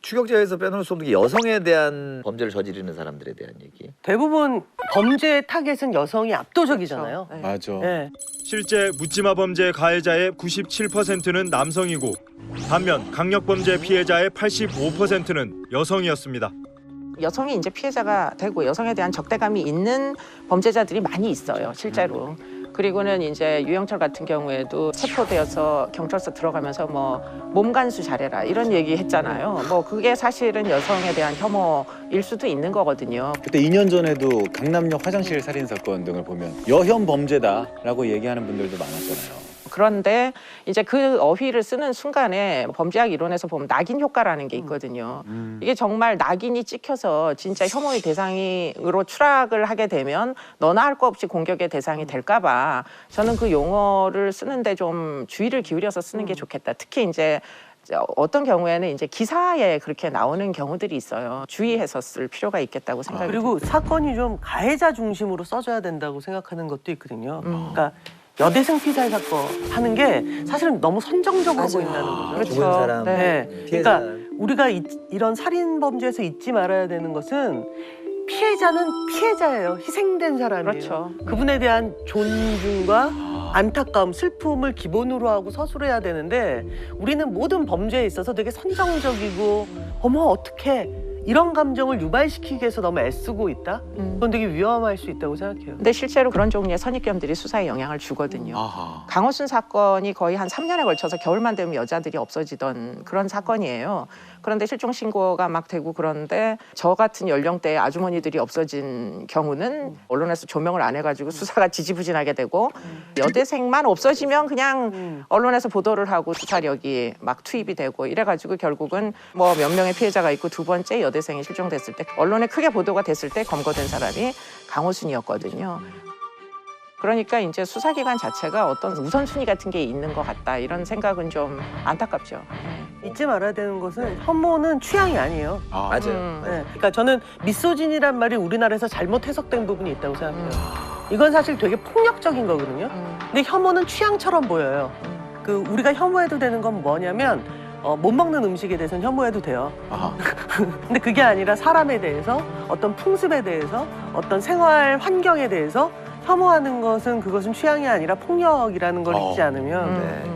추격자에서 빼놓을 수 없는 게 여성에 대한 범죄를 저지르는 사람들에 대한 얘기. 대부분 범죄의 타겟은 여성이 압도적이잖아요. 그렇죠. 맞아. 네. 실제 묻지마 범죄 가해자의 97%는 남성이고 반면 강력범죄 피해자의 85%는 여성이었습니다. 여성이 이제 피해자가 되고 여성에 대한 적대감이 있는 범죄자들이 많이 있어요, 실제로. 그리고는 이제 유영철 같은 경우에도 체포되어서 경찰서 들어가면서 뭐 몸간수 잘해라 이런 얘기 했잖아요. 뭐 그게 사실은 여성에 대한 혐오일 수도 있는 거거든요. 그때 2년 전에도 강남역 화장실 살인 사건 등을 보면 여혐 범죄다라고 얘기하는 분들도 많았잖아요. 그런데 이제 그 어휘를 쓰는 순간에 범죄학 이론에서 보면 낙인 효과라는 게 있거든요. 이게 정말 낙인이 찍혀서 진짜 혐오의 대상으로 추락을 하게 되면 너나 할 거 없이 공격의 대상이 될까 봐 저는 그 용어를 쓰는데 좀 주의를 기울여서 쓰는 게 좋겠다. 특히 이제 어떤 경우에는 이제 기사에 그렇게 나오는 경우들이 있어요. 주의해서 쓸 필요가 있겠다고 생각이 그리고 사건이 좀 가해자 중심으로 써줘야 된다고 생각하는 것도 있거든요. 그러니까 여대생 피살 사건 하는 게 사실은 너무 선정적으로 보인다는 거죠. 그렇죠. 죽은 사람, 네. 피해자. 그러니까 우리가 이런 살인 범죄에서 잊지 말아야 되는 것은 피해자는 피해자예요. 희생된 사람이에요. 그렇죠. 그분에 대한 존중과 안타까움, 슬픔을 기본으로 하고 서술해야 되는데 우리는 모든 범죄에 있어서 되게 선정적이고 어머 어떡해 이런 감정을 유발시키기 위해서 너무 애쓰고 있다? 그건 되게 위험할 수 있다고 생각해요. 근데 실제로 그런 종류의 선입견들이 수사에 영향을 주거든요. 아하. 강호순 사건이 거의 한 3년에 걸쳐서 겨울만 되면 여자들이 없어지던 그런 사건이에요. 그런데 실종 신고가 막 되고 그런데 저 같은 연령대의 아주머니들이 없어진 경우는 언론에서 조명을 안 해가지고 수사가 지지부진하게 되고 여대생만 없어지면 그냥 언론에서 보도를 하고 수사력이 막 투입이 되고 이래가지고 결국은 뭐 몇 명의 피해자가 있고 두 번째 여대생이 실종됐을 때 언론에 크게 보도가 됐을 때 검거된 사람이 강호순이었거든요. 그러니까 이제 수사기관 자체가 어떤 우선순위 같은 게 있는 것 같다 이런 생각은 좀 안타깝죠. 잊지 말아야 되는 것은 혐오는 취향이 아니에요. 아, 맞아요. 네. 그러니까 저는 미소진이란 말이 우리나라에서 잘못 해석된 부분이 있다고 생각해요. 이건 사실 되게 폭력적인 거거든요. 근데 혐오는 취향처럼 보여요. 그 우리가 혐오해도 되는 건 뭐냐면 못 먹는 음식에 대해서는 혐오해도 돼요. 아하. 근데 그게 아니라 사람에 대해서 어떤 풍습에 대해서 어떤 생활 환경에 대해서 혐오하는 것은 그것은 취향이 아니라 폭력이라는 걸 잊지 않으면 네.